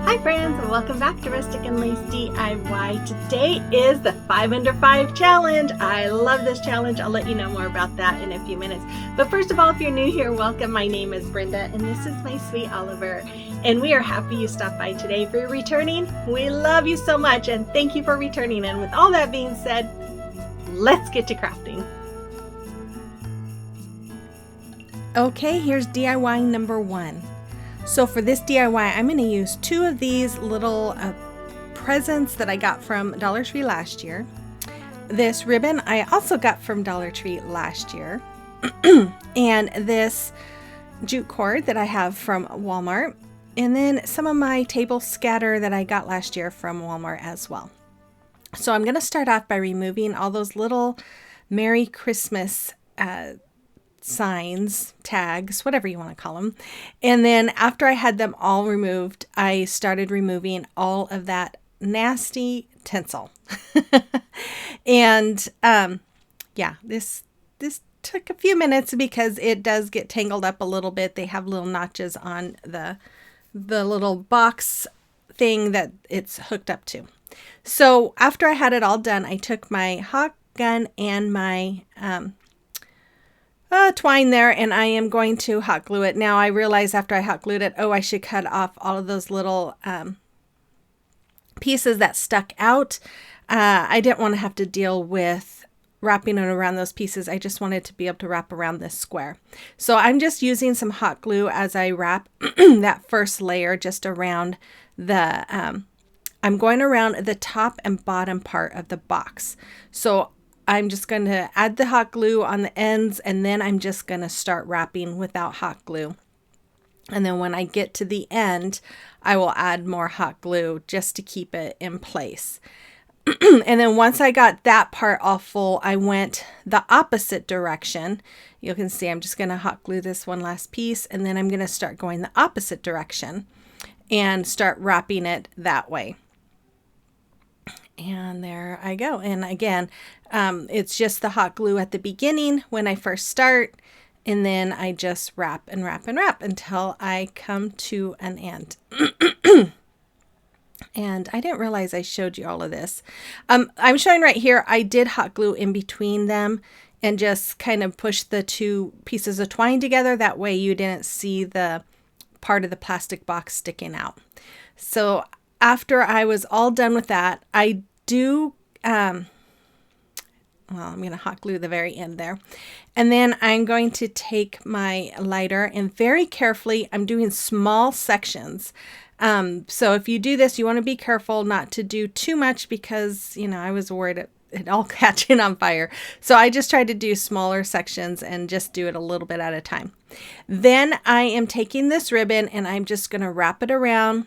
Hi friends, and welcome back to Rustic and Lace DIY. Today is the 5 Under 5 challenge. I love this challenge. I'll let you know more about that in a few minutes. But first of all, if you're new here, welcome. My name is Brenda and this is my sweet Oliver. And we are happy you stopped by today. If you're returning, we love you so much and thank you for returning. And with all that being said, let's get to crafting. Okay, here's DIY number 1. So for this DIY, I'm going to use 2 of these little presents that I got from Dollar Tree last year. This ribbon I also got from Dollar Tree last year. And this jute cord that I have from Walmart. And then some of my table scatter that I got last year from Walmart as well. So I'm going to start off by removing all those little Merry Christmas signs, tags, whatever you want to call them. And then after I had them all removed, I started removing all of that nasty tinsel. And yeah, this took a few minutes because it does get tangled up a little bit. They have little notches on the little box thing that it's hooked up to. So after I had it all done, I took my hot gun and my twine there, and I am going to hot glue it. Now I realized after I hot glued it, I should cut off all of those little pieces that stuck out. I didn't want to have to deal with wrapping it around those pieces. I just wanted to be able to wrap around this square. So I'm just using some hot glue as I wrap that first layer just around the, I'm going around the top and bottom part of the box. So I'm just going to add the hot glue on the ends, and then I'm just going to start wrapping without hot glue. And then when I get to the end, I will add more hot glue just to keep it in place. And then once I got that part all full, I went the opposite direction. You can see I'm just going to hot glue this one last piece, and then I'm going to start going the opposite direction and start wrapping it that way. And there I go. And again, it's just the hot glue at the beginning when I first start, and then I just wrap and wrap and wrap until I come to an end. And I didn't realize I showed you all of this. I'm showing right here, I did hot glue in between them and just kind of push the 2 pieces of twine together. That way you didn't see the part of the plastic box sticking out. So after I was all done with that, I do, well, I'm going to hot glue the very end there. And then I'm going to take my lighter and very carefully, I'm doing small sections. So if you do this, you want to be careful not to do too much because, you know, I was worried it all catching on fire. So I just tried to do smaller sections and just do it a little bit at a time. Then I am taking this ribbon and I'm just going to wrap it around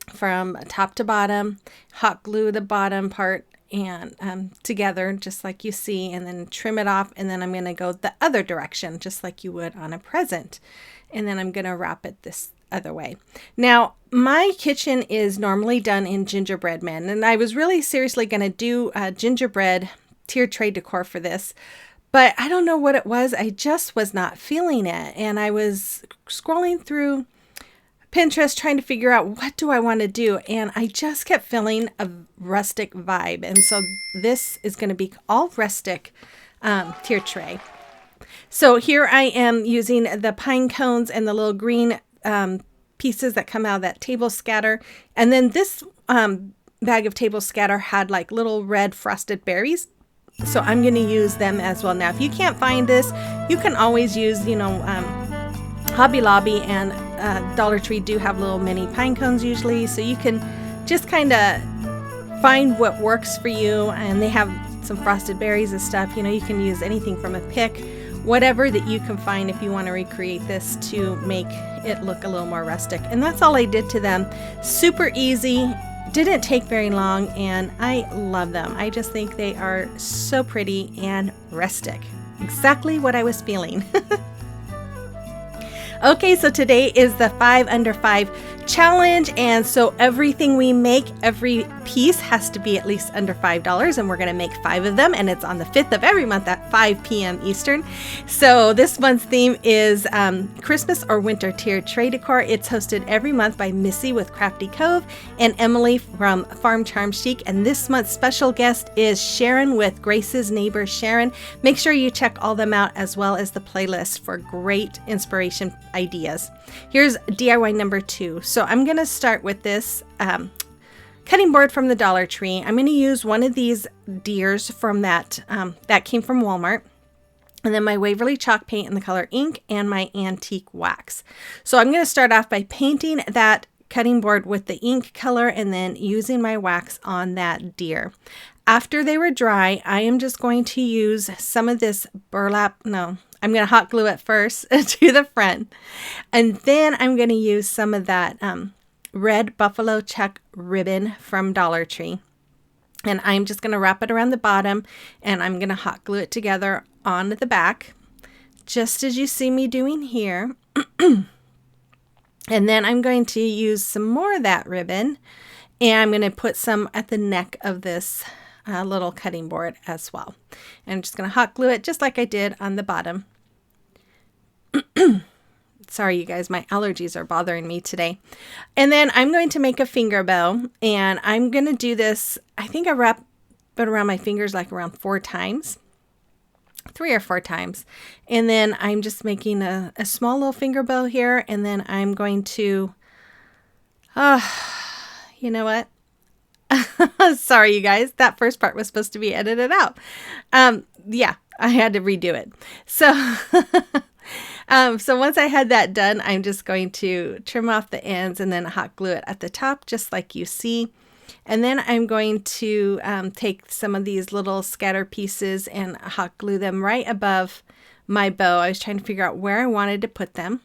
from top to bottom, hot glue the bottom part and together just like you see, and then trim it off, and then I'm going to go the other direction just like you would on a present, and then I'm going to wrap it this other way. Now my kitchen is normally done in gingerbread men, and I was really seriously going to do gingerbread tiered tray decor for this, but I don't know what it was. I just was not feeling it, and I was scrolling through Pinterest trying to figure out what do I want to do, and I just kept feeling a rustic vibe, and so this is going to be all rustic tier tray. So here I am using the pine cones and the little green pieces that come out of that table scatter, and then this bag of table scatter had like little red frosted berries, so I'm going to use them as well. Now if you can't find this, you can always use, you know, Hobby Lobby and Dollar Tree do have little mini pine cones usually, so you can just kind of find what works for you, and they have some frosted berries and stuff. You know, you can use anything from a pick, whatever that you can find if you want to recreate this to make it look a little more rustic. And that's all I did to them. Super easy, didn't take very long, and I love them. I just think they are so pretty and rustic. Exactly what I was feeling. Okay, so today is the 5 Under 5 challenge. And so everything we make, every piece has to be at least under $5. And we're going to make 5 of them. And it's on the 5th of every month at 5 p.m. Eastern. So this month's theme is Christmas or Winter Tier Tray Decor. It's hosted every month by Missi with CraftyCove and Emily from FarmCharmChic. And this month's special guest is Sharon with GracesneighborSharon. Make sure you check all them out as well as the playlist for great inspiration ideas. Here's DIY number 2. So I'm going to start with this cutting board from the Dollar Tree. I'm going to use one of these deers from that came from Walmart. And then my Waverly chalk paint in the color ink and my antique wax. So I'm going to start off by painting that cutting board with the ink color and then using my wax on that deer. After they were dry, I am just going to use some of this burlap. No, I'm going to hot glue it first to the front. And then I'm going to use some of that red buffalo check ribbon from Dollar Tree. And I'm just going to wrap it around the bottom and I'm going to hot glue it together on the back, just as you see me doing here. And then I'm going to use some more of that ribbon and I'm going to put some at the neck of this little cutting board as well. And I'm just going to hot glue it just like I did on the bottom. Sorry, you guys, my allergies are bothering me today. And then I'm going to make a finger bow and I'm going to do this. I think I wrap it around my fingers like around 4 times. 3 or 4 times. And then I'm just making a small little finger bow here. And then I'm going to, you know what? Sorry, you guys, that first part was supposed to be edited out. Yeah, I had to redo it. So, so once I had that done, I'm just going to trim off the ends and then hot glue it at the top, just like you see. And then I'm going to take some of these little scatter pieces and hot glue them right above my bow. I was trying to figure out where I wanted to put them.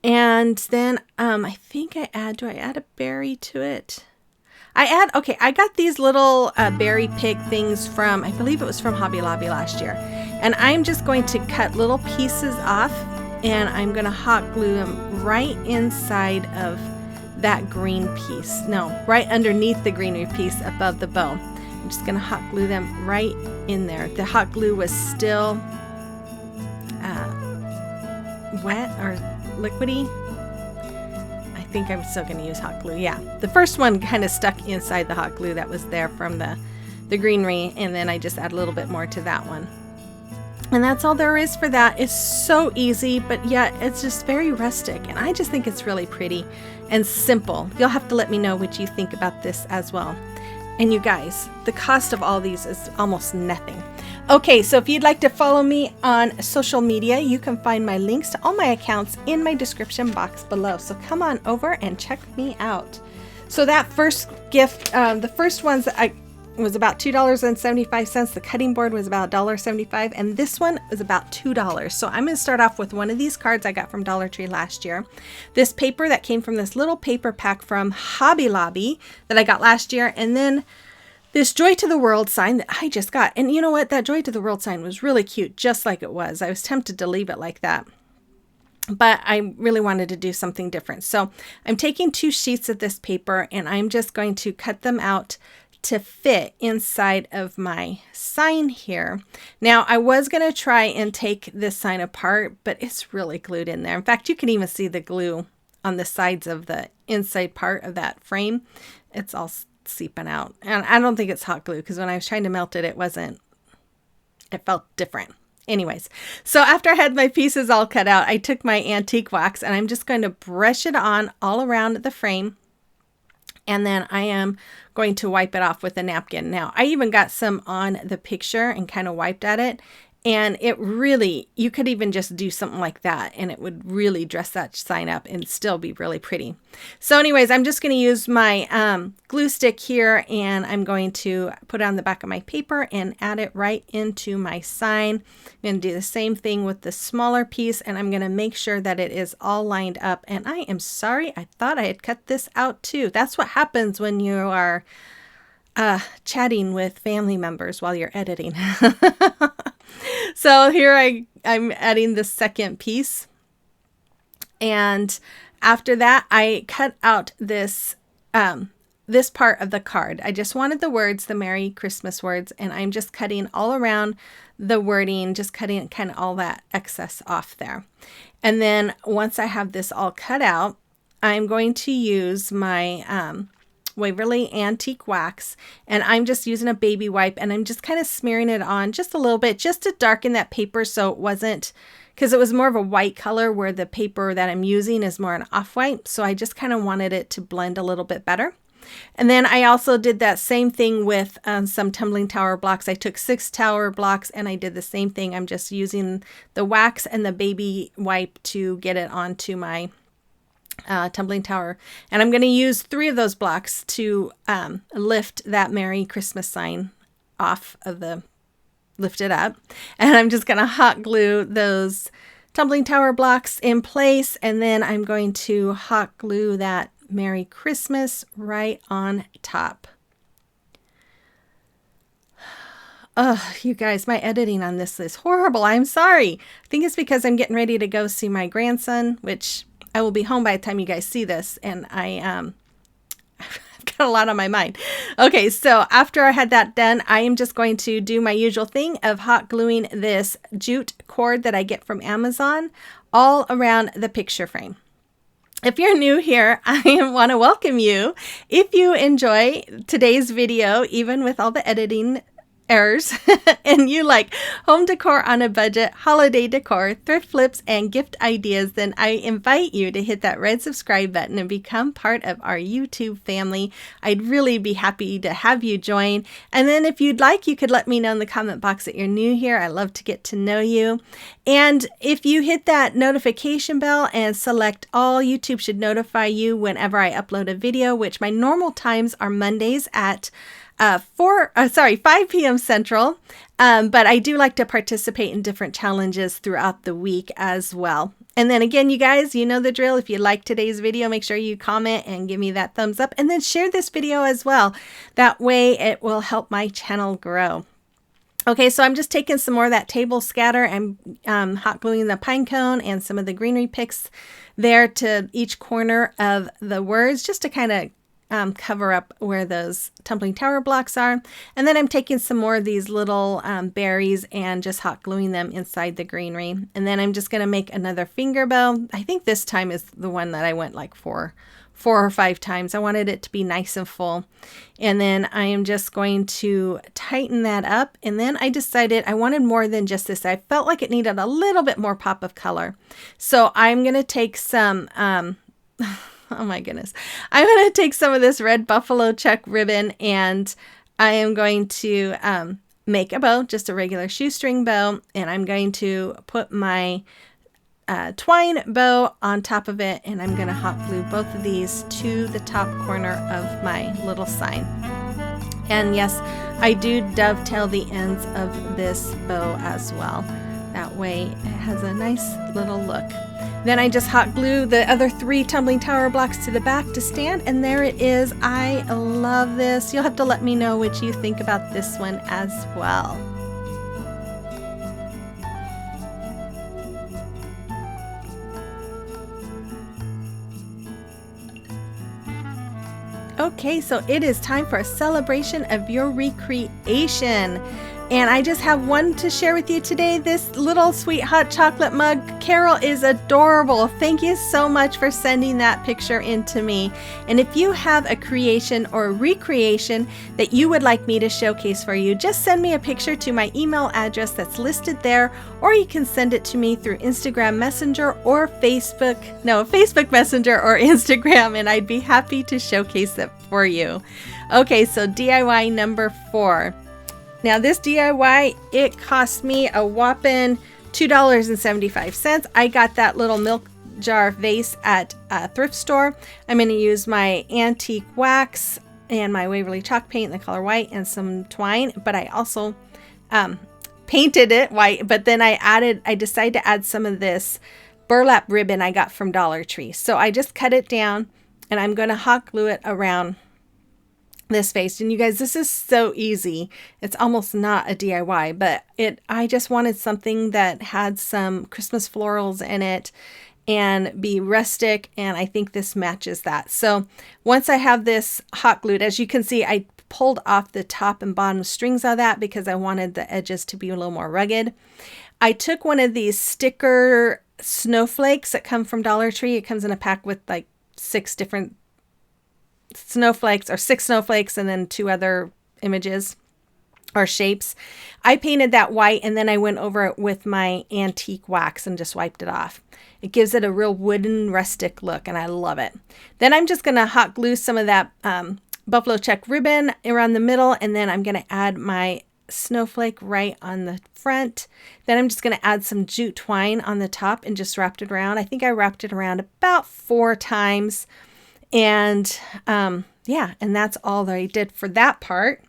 And then I think do I add a berry to it? Okay, I got these little berry pig things from, I believe it was from Hobby Lobby last year. And I'm just going to cut little pieces off and I'm going to hot glue them right inside of that green piece. No, right underneath the greenery piece above the bow. I'm just going to hot glue them right in there. The hot glue was still wet or liquidy. I think I'm still going to use hot glue. Yeah, the first one kind of stuck inside the hot glue that was there from the greenery, and then I just add a little bit more to that one. And that's all there is for that. It's so easy, but yet it's just very rustic, and I just think it's really pretty and simple. You'll have to let me know what you think about this as well. And you guys, the cost of all these is almost nothing. Okay, so if you'd like to follow me on social media, you can find my links to all my accounts in my description box below. So come on over and check me out. So that first gift, the first ones was about $2.75. The cutting board was about $1.75, and this one was about $2. So I'm going to start off with one of these cards I got from Dollar Tree last year. This paper that came from this little paper pack from Hobby Lobby that I got last year, and then this Joy to the World sign that I just got. And you know what? That Joy to the World sign was really cute, just like it was. I was tempted to leave it like that, but I really wanted to do something different. So I'm taking 2 sheets of this paper and I'm just going to cut them out to fit inside of my sign here. Now, I was going to try and take this sign apart, but it's really glued in there. In fact, you can even see the glue on the sides of the inside part of that frame. It's all seeping out. And I don't think it's hot glue, because when I was trying to melt it, it felt different. Anyways, so after I had my pieces all cut out, I took my antique wax and I'm just going to brush it on all around the frame. And then I am going to wipe it off with a napkin. Now, I even got some on the picture and kind of wiped at it. And it really, you could even just do something like that and it would really dress that sign up and still be really pretty. So anyways, I'm just going to use my glue stick here and I'm going to put it on the back of my paper and add it right into my sign. I'm going to do the same thing with the smaller piece and I'm going to make sure that it is all lined up. And I am sorry, I thought I had cut this out too. That's what happens when you are chatting with family members while you're editing. So here I'm adding the second piece, and after that, I cut out this this part of the card. I just wanted the words, the Merry Christmas words, and I'm just cutting all around the wording, just cutting kind of all that excess off there. And then once I have this all cut out, I'm going to use my Waverly Antique Wax, and I'm just using a baby wipe, and I'm just kind of smearing it on just a little bit just to darken that paper so it wasn't, because it was more of a white color where the paper that I'm using is more an off-white. So I just kind of wanted it to blend a little bit better. And then I also did that same thing with some tumbling tower blocks. I took 6 tower blocks and I did the same thing. I'm just using the wax and the baby wipe to get it onto my tumbling tower. And I'm going to use 3 of those blocks to lift that Merry Christmas sign off of the, lift it up. And I'm just going to hot glue those tumbling tower blocks in place. And then I'm going to hot glue that Merry Christmas right on top. Oh, you guys, my editing on this is horrible. I'm sorry. I think it's because I'm getting ready to go see my grandson, which I will be home by the time you guys see this. And I've got a lot on my mind. Okay, so after I had that done, I am just going to do my usual thing of hot gluing this jute cord that I get from Amazon all around the picture frame. If you're new here, I want to welcome you. If you enjoy today's video, even with all the editing errors, and you like home decor on a budget, holiday decor, thrift flips, and gift ideas, then I invite you to hit that red subscribe button and become part of our YouTube family. I'd really be happy to have you join. And then if you'd like, you could let me know in the comment box that you're new here. I love to get to know you. And if you hit that notification bell and select all, YouTube should notify you whenever I upload a video, which my normal times are Mondays at 5 p.m. Central, but I do like to participate in different challenges throughout the week as well. And then again, you guys, you know the drill. If you like today's video, make sure you comment and give me that thumbs up, and then share this video as well. That way it will help my channel grow. Okay, so I'm just taking some more of that table scatter and hot gluing the pine cone and some of the greenery picks there to each corner of the words, just to kind of cover up where those tumbling tower blocks are. And then I'm taking some more of these little berries and just hot gluing them inside the greenery. And then I'm just going to make another finger bow. I think this time is the one that I went like four or 5 times. I wanted it to be nice and full. And then I am just going to tighten that up. And then I decided I wanted more than just this. I felt like it needed a little bit more pop of color. So I'm going to take some oh my goodness. I'm going to take some of this red buffalo check ribbon, and I am going to make a bow, just a regular shoestring bow, and I'm going to put my twine bow on top of it, and I'm going to hot glue both of these to the top corner of my little sign. And yes, I do dovetail the ends of this bow as well. That way it has a nice little look. Then I just hot glue the other 3 tumbling tower blocks to the back to stand, and there it is. I love this. You'll have to let me know what you think about this one as well. Okay, so it is time for a celebration of your recreation. And I just have one to share with you today. This little sweet hot chocolate mug. Carol is adorable. Thank you so much for sending that picture in to me. And if you have a creation or recreation that you would like me to showcase for you, just send me a picture to my email address that's listed there, or you can send it to me through Instagram Messenger or Facebook Messenger or Instagram, and I'd be happy to showcase it for you. Okay, so DIY number 4. Now this DIY, it cost me a whopping $2.75. I got that little milk jar vase at a thrift store. I'm going to use my antique wax and my Waverly chalk paint in the color white and some twine, but I also painted it white, but then I decided to add some of this burlap ribbon I got from Dollar Tree. So I just cut it down, and I'm going to hot glue it around this face. And you guys, this is so easy. It's almost not a DIY, but I just wanted something that had some Christmas florals in it and be rustic, and I think this matches that. So once I have this hot glued, as you can see, I pulled off the top and bottom strings of that because I wanted the edges to be a little more rugged. I took one of these sticker snowflakes that come from Dollar Tree. It comes in a pack with like 6 different snowflakes, or 6 snowflakes and then 2 other images or shapes. I painted that white, and then I went over it with my antique wax and just wiped it off. It gives it a real wooden rustic look, and I love it. Then I'm just going to hot glue some of that buffalo check ribbon around the middle, and then I'm going to add my snowflake right on the front. Then I'm just going to add some jute twine on the top and just wrapped it around. I think I wrapped it around about 4 times. And yeah, and that's all that I did for that part.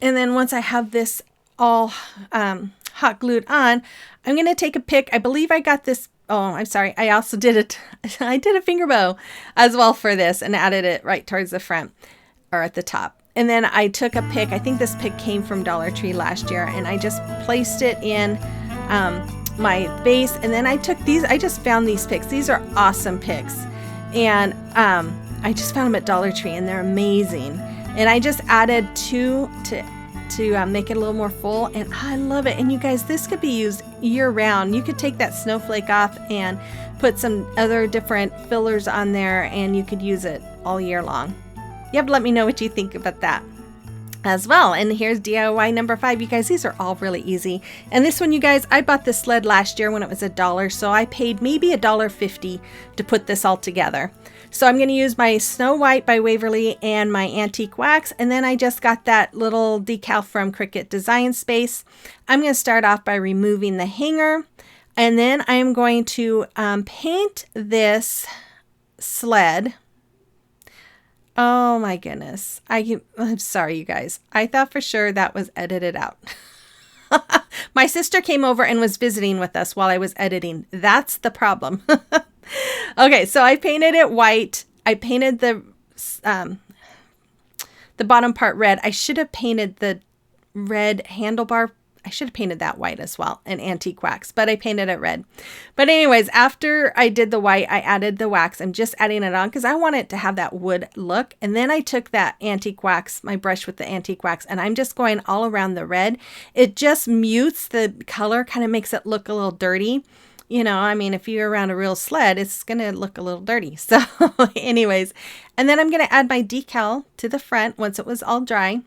And then once I have this all hot glued on, I'm going to take a pick. I believe I got this. Oh, I'm sorry. I also did it. I did a finger bow as well for this and added it right towards the front or at the top. And then I took a pick. I think this pick came from Dollar Tree last year, and I just placed it in my base. And then I took these. I just found these picks. These are awesome picks. And I just found them at Dollar Tree, and they're amazing. And I just added 2 to make it a little more full, and I love it. And you guys, this could be used year round. You could take that snowflake off and put some other different fillers on there, and you could use it all year long. You have to let me know what you think about that as well. And here's DIY number 5. You guys, these are all really easy. And this one, you guys, I bought this sled last year when it was $1, so I paid maybe $1.50 to put this all together. So I'm going to use my Snow White by Waverly and my antique wax. And then I just got that little decal from Cricut Design Space. I'm going to start off by removing the hanger. And then I'm going to paint this sled. Oh my goodness. I'm sorry, you guys. I thought for sure that was edited out. My sister came over and was visiting with us while I was editing. That's the problem. Okay, so I painted it white. I painted the bottom part red. I should have painted the red handlebar. I should have painted that white as well, and antique wax, but I painted it red. But anyways, after I did the white, I added the wax. I'm just adding it on because I want it to have that wood look. And then I took that antique wax, my brush with the antique wax, and I'm just going all around the red. It just mutes the color, kind of makes it look a little dirty. You know, I mean, if you're around a real sled, it's going to look a little dirty. So anyways, and then I'm going to add my decal to the front once it was all dry.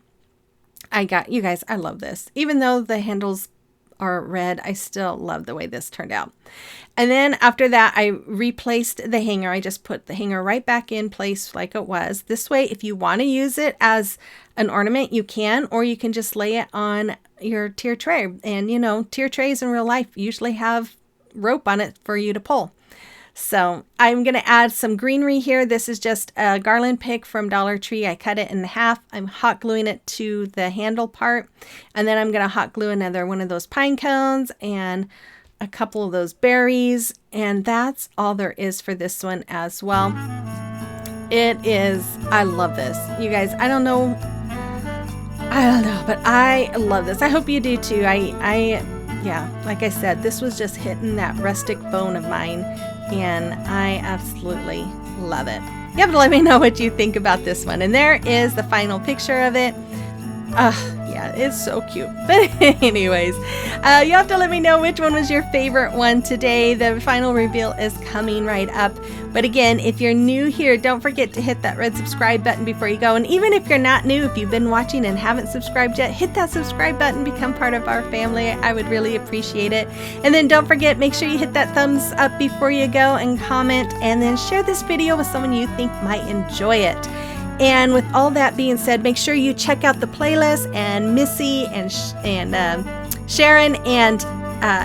You guys, I love this. Even though the handles are red, I still love the way this turned out. And then after that, I replaced the hanger. I just put the hanger right back in place like it was. This way, if you want to use it as an ornament, you can, or you can just lay it on your tier tray. And you know, tier trays in real life usually have rope on it for you to pull. So I'm going to add some greenery here. This is just a garland pick from Dollar Tree. I cut it in half. I'm hot gluing it to the handle part. And then I'm going to hot glue another one of those pine cones and a couple of those berries. And that's all there is for this one as well. It is, I love this. You guys, I don't know, but I love this. I hope you do too. Yeah, like I said, this was just hitting that rustic bone of mine, and I absolutely love it. You have to let me know what you think about this one. And there is the final picture of it. Yeah, it's so cute. But anyways, you have to let me know which one was your favorite one today. The final reveal is coming right up. But again, if you're new here, don't forget to hit that red subscribe button before you go. And even if you're not new, if you've been watching and haven't subscribed yet, hit that subscribe button, become part of our family. I would really appreciate it. And then don't forget, make sure you hit that thumbs up before you go and comment, and then share this video with someone you think might enjoy it. And with all that being said, make sure you check out the playlist and Missi and Sharon and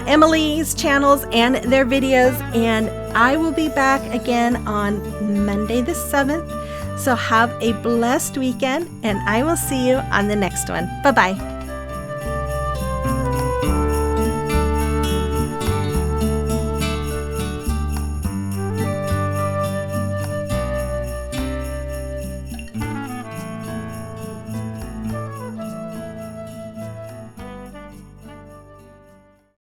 Emily's channels and their videos. And I will be back again on Monday the 7th. So have a blessed weekend, and I will see you on the next one. Bye-bye.